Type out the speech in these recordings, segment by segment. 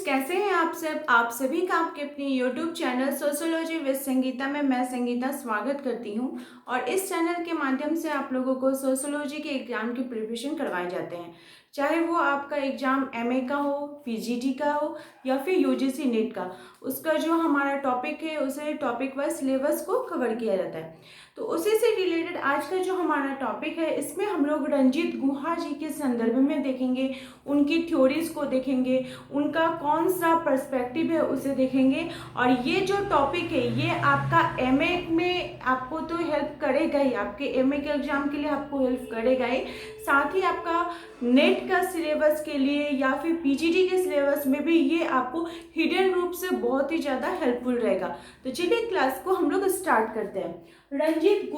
कैसे हैं आप सब। आप सभी का आपके अपने YouTube channel sociology with Sangeeta में मैं संगीता स्वागत करती हूं। और इस चैनल के माध्यम से आप लोगों को सोशियोलॉजी के एग्जाम की प्रिपरेशन करवाए जाते हैं, चाहे वो आपका एग्जाम एमए का हो, पीजीटी का हो या फिर यूजीसी नीट का। उसका जो हमारा टॉपिक है उसे टॉपिक वाइज सिलेबस को कवर किया जाता है। तो उसी से रिलेटेड आज का जो हमारा टॉपिक है, इसमें हम लोग रंजीत गुहा जी के संदर्भ में देखेंगे, उनकी थ्योरीज को देखेंगे, उनका कौन सा पर्सपेक्टिव है उसे देखेंगे। और ये जो टॉपिक है ये आपका एमए में आपको तो हेल्प करेगा ही, आपके एमए के एग्जाम के लिए आपको हेल्प करेगा ही, साथ ही आपका नेट का सिलेबस के लिए या फिर पीजीटी के सिलेबस में भी ये आपको हिडन रूप से बहुत ही ज़्यादा हेल्पफुल रहेगा। तो चलिए क्लास को हम लोग स्टार्ट करते हैं। रंजीत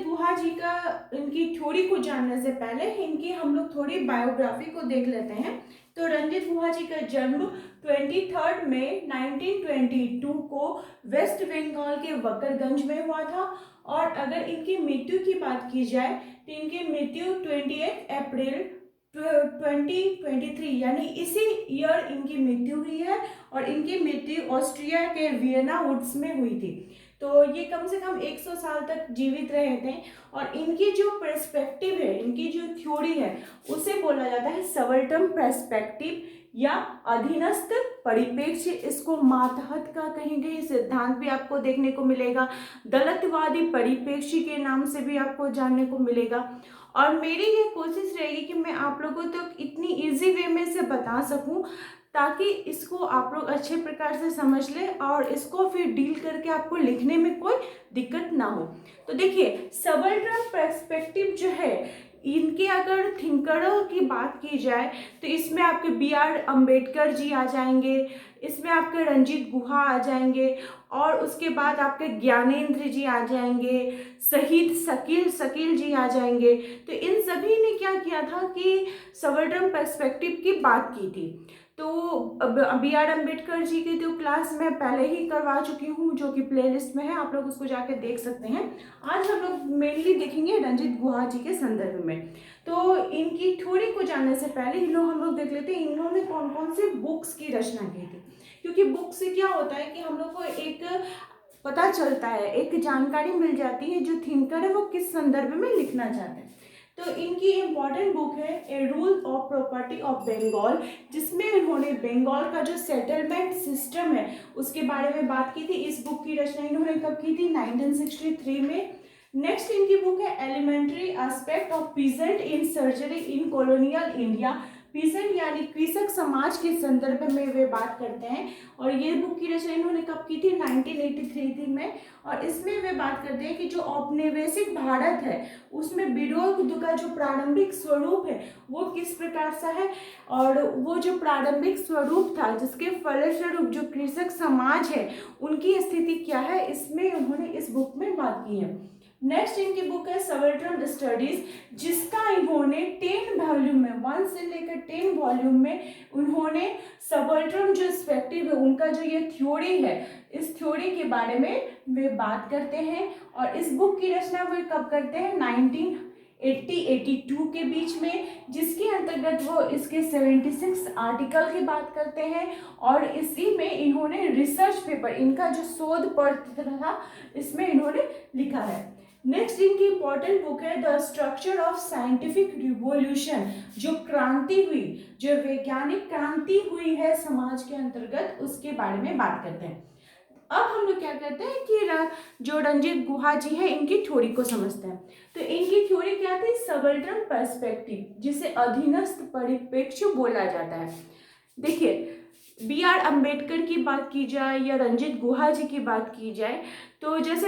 गुहा जी का, इनकी थ्योरी को जानने से पहले इनकी हम लोग थोड़ी बायोग्राफी को देख लेते हैं। तो रंजीत गुहा जी का जन्म 23 मई 1922 को वेस्ट बंगाल के वकरगंज में हुआ था। और अगर इनकी मृत्यु की बात की जाए तो इनकी मृत्यु 28 अप्रैल 2023 यानी इसी ईयर इनकी मृत्यु हुई है। और इनकी मृत्यु ऑस्ट्रिया के वियना वुड्स में हुई थी। तो ये कम से कम 100 साल तक जीवित रहे थे। और इनकी जो पर्सपेक्टिव है, इनकी जो थ्योरी है, उसे बोला जाता है सबल्टन पर्सपेक्टिव या अधीनस्थ परिप्रेक्ष्य। इसको मातहत का कहीं कहीं सिद्धांत भी आपको देखने को मिलेगा, दलतवादी परिप्रेक्ष्य के नाम से भी आपको जानने को मिलेगा। और मेरी ये कोशिश रहेगी कि मैं आप लोगों तक तो इतनी इजी वे में से बता सकूं ताकि इसको आप लोग अच्छे प्रकार से समझ लें और इसको फिर डील करके आपको लिखने में कोई दिक्कत ना हो। तो देखिए, सबल्टन पर्सपेक्टिव जो है, इनके अगर थिंकरों की बात की जाए तो इसमें आपके बी.आर. अम्बेडकर जी आ जाएंगे, इसमें आपके रंजीत गुहा आ जाएंगे, और उसके बाद आपके ज्ञानेंद्र जी आ जाएंगे, शहीद शकील जी आ जाएंगे। तो इन सभी ने क्या किया था कि सबल्टन पर्सपेक्टिव की बात की थी। तो बी.आर. अम्बेडकर जी की तो क्लास मैं पहले ही करवा चुकी हूँ, जो कि प्लेलिस्ट में है, आप लोग उसको जाके देख सकते हैं। आज हम लोग मेनली देखेंगे रंजीत गुहा जी के संदर्भ में। तो इनकी थ्योरी को जानने से पहले हम लोग देख लेते हैं इन्होंने कौन कौन से बुक्स की रचना की थी। क्योंकि बुक से क्या होता है कि हम लोग को एक पता चलता है, एक जानकारी मिल जाती है जो थिंकर है वो किस संदर्भ में लिखना चाहते हैं। तो इनकी इम्पॉर्टेंट बुक है a rule of property of Bengal, जिसमें इन्होंने बंगाल का जो सेटलमेंट सिस्टम है उसके बारे में बात की थी। इस बुक की रचना इन्होंने कब की थी? 1963 में। नेक्स्ट इनकी बुक है elementary aspect of peasant in surgery in colonial India. Peasant यानी कृषक समाज के संदर्भ में वे बात करते हैं। और ये बुक की रचना इन्होंने कब की थी? 1983 में। और इसमें वे बात करते हैं कि जो औपनिवेशिक भारत है उसमें विरोध का जो प्रारंभिक स्वरूप है वो किस प्रकार सा है, और वो जो प्रारंभिक स्वरूप था जिसके फलस्वरूप जो कृषक समाज है उनकी स्थिति क्या है, इसमें उन्होंने इस बुक में बात की है। नेक्स्ट इनकी बुक है सबल्टन स्टडीज, जिसका इन्होंने 10 वॉल्यूम में, 1 से लेकर 10 वॉल्यूम में उन्होंने सबल्टन जो पर्सपेक्टिव है, उनका जो ये थ्योरी है, इस थ्योरी के बारे में वे बात करते हैं। और इस बुक की रचना वे कब करते हैं? 1980-82 के बीच में, जिसके अंतर्गत वो इसके 76 आर्टिकल की बात करते हैं। और इसी में इन्होंने रिसर्च पेपर, इनका जो शोध पत्र था, इसमें इन्होंने लिखा है। नेक्स्ट इनकी इंपॉर्टेंट बुक है the structure of scientific revolution, जो क्रांति हुई, जो वैज्ञानिक क्रांति हुई है समाज के अंतर्गत, उसके बारे में बात करते हैं। अब हम लोग क्या करते हैं कि जो रंजीत गुहा जी है इनकी थ्योरी को समझते हैं। तो इनकी थ्योरी क्या थी? सबल्टन पर्सपेक्टिव, जिसे अधीनस्थ परिप्रेक्ष्य बोला जाता है। देखिए, बी.आर. अम्बेडकर की बात की जाए या रंजीत गुहा जी की बात की जाए, तो जैसे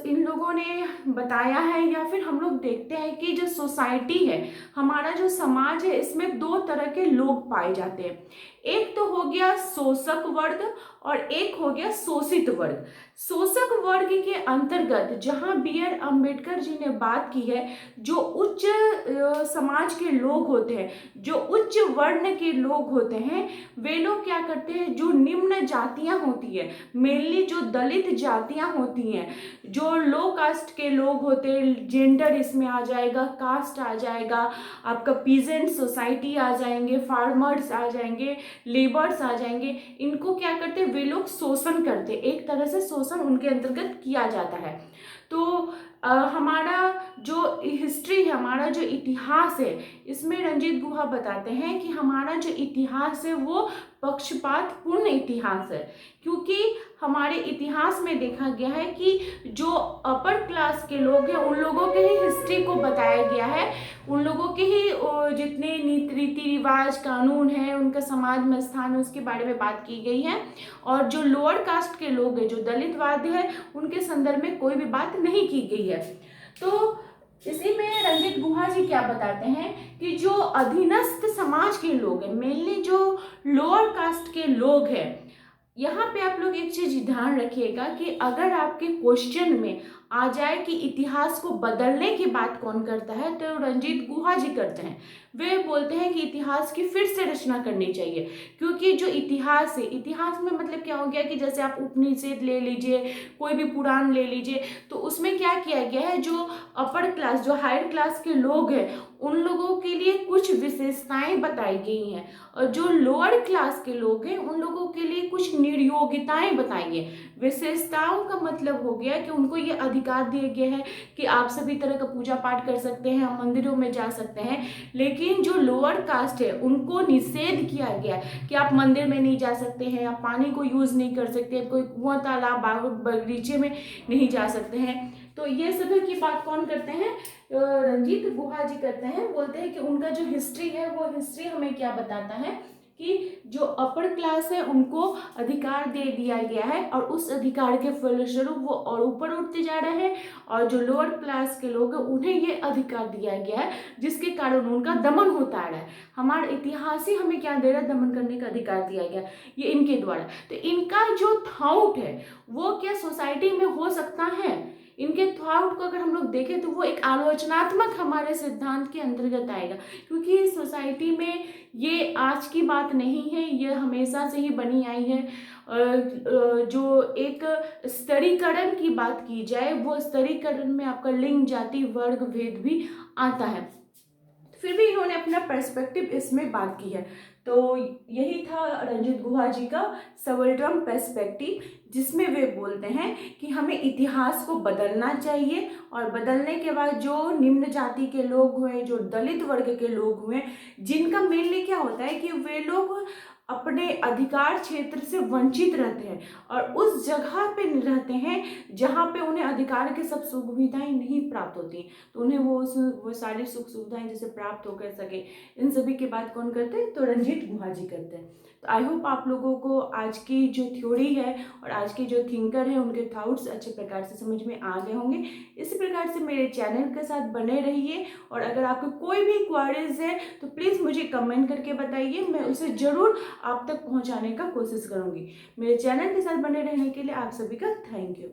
इन लोगों ने बताया है या फिर हम लोग देखते हैं कि जो सोसाइटी है, हमारा जो समाज है, इसमें 2 तरह के लोग पाए जाते हैं। एक तो हो गया शोषक वर्ग और एक हो गया शोषित वर्ग। शोषक वर्ग के अंतर्गत जहां बी.आर. अम्बेडकर जी ने बात की है, जो उच्च समाज के लोग होते हैं, जो उच्च वर्ण के लोग होते हैं, वे लोग क्या करते हैं, जो निम्न जातियां होती है, मेनली जो दलित जातियां चीज़ें होती हैं, जो लो कास्ट के लोग होते हैं, जेंडर इसमें आ जाएगा, कास्ट आ जाएगा, आपका पीजेंट सोसाइटी आ जाएंगे, फार्मर्स आ जाएंगे, लेबर्स आ जाएंगे, इनको क्या करते हैं वे लोग शोषण करते, एक तरह से शोषण उनके अंतर्गत किया जाता है। तो हमारा जो हिस्ट्री है, हमारा जो इतिहास है, इसमें रंजीत गुहा बताते हैं कि हमारा जो इतिहास है वो पक्षपातपूर्ण इतिहास है, क्योंकि हमारे इतिहास में देखा गया है कि जो अपर क्लास के लोग हैं उन लोगों के ही हिस्ट्री को बताया गया है, उन लोगों के ही जितने रीति रिवाज कानून है, उनका समाज में स्थान है, उसके बारे में बात की गई है। और जो लोअर कास्ट के लोग हैं, जो दलितवाद है, उनके संदर्भ में कोई भी बात नहीं की गई है। तो इसी में रंजीत गुहा जी क्या बताते हैं कि जो अधीनस्थ समाज के लोग हैं, मेनली जो लोअर कास्ट के लोग हैं, यहाँ पे आप लोग एक चीज ध्यान रखिएगा कि अगर आपके क्वेश्चन में आ जाए कि इतिहास को बदलने की बात कौन करता है, तो रंजीत गुहा जी करते हैं। वे बोलते हैं कि इतिहास की फिर से रचना करनी चाहिए, क्योंकि जो इतिहास है, इतिहास में मतलब क्या हो गया कि जैसे आप उपनिषद ले लीजिए, कोई भी पुराण ले लीजिए, तो उसमें क्या किया गया है, जो अपर क्लास, जो हायर क्लास के लोग हैं, उन लोगों के लिए कुछ विशेषताएं बताई गई हैं, और जो लोअर क्लास के लोग हैं उन लोगों के लिए कुछ निर्योग्यताएं बताई गई। विशेषताओं का मतलब हो गया कि उनको ये अधिकार दिए गए हैं कि आप सभी तरह का पूजा पाठ कर सकते हैं, आप मंदिरों में जा सकते हैं, लेकिन जो लोअर कास्ट है उनको निषेध किया गया है कि आप मंदिर में नहीं जा सकते हैं, आप पानी को यूज नहीं कर सकते, कोई कुआं तालाब बाग बगीचे में नहीं जा सकते हैं। तो ये सभी की बात कौन करते हैं, रंजीत गुहा जी करते हैं। बोलते हैं कि उनका जो हिस्ट्री है वो हिस्ट्री हमें क्या बताता है कि जो अपर क्लास है उनको अधिकार दे दिया गया है, और उस अधिकार के फलस्वरूप वो और ऊपर उठते जा रहे हैं, और जो लोअर क्लास के लोग हैं उन्हें ये अधिकार दिया गया है, जिसके कारण उनका दमन होता आ रहा है। हमारा इतिहास ही हमें क्या दे रहा है, दमन करने का अधिकार दिया गया ये इनके द्वारा। तो इनका जो थॉट है वो क्या सोसाइटी में हो सकता है, इनके थॉट को अगर हम लोग देखें तो वो एक आलोचनात्मक हमारे सिद्धांत के अंतर्गत आएगा, क्योंकि सोसाइटी में ये आज की बात नहीं है, ये हमेशा से ही बनी आई है। जो एक स्तरीकरण की बात की जाए, वो स्तरीकरण में आपका लिंग, जाति, वर्ग, भेद भी आता है, फिर भी इन्होंने अपना पर्सपेक्टिव इसमें बात की है। तो यही था रंजीत गुहा जी का सबल्ट्रम पर्सपेक्टिव, जिसमें वे बोलते हैं कि हमें इतिहास को बदलना चाहिए, और बदलने के बाद जो निम्न जाति के लोग हुए, जो दलित वर्ग के लोग हुए, जिनका मेनली क्या होता है कि वे लोग अपने अधिकार क्षेत्र से वंचित रहते हैं, और उस जगह पे रहते हैं जहाँ पे उन्हें अधिकार के सब सुविधाएं नहीं प्राप्त होती, तो उन्हें वो सारी सुख सुविधाएं जैसे प्राप्त हो कर सके, इन सभी की बात कौन करते हैं, तो रंजीत गुहा जी करते हैं। तो आई होप आप लोगों को आज की जो थ्योरी है और आज के जो थिंकर है उनके थॉट्स अच्छे प्रकार से समझ में आ गए होंगे। इसी प्रकार से मेरे चैनल के साथ बने रहिए, और अगर आपको कोई भी क्वारीज है तो प्लीज़ मुझे कमेंट करके बताइए, मैं उसे ज़रूर आप तक पहुंचाने का कोशिश करूंगी। मेरे चैनल के साथ बने रहने के लिए आप सभी का थैंक यू।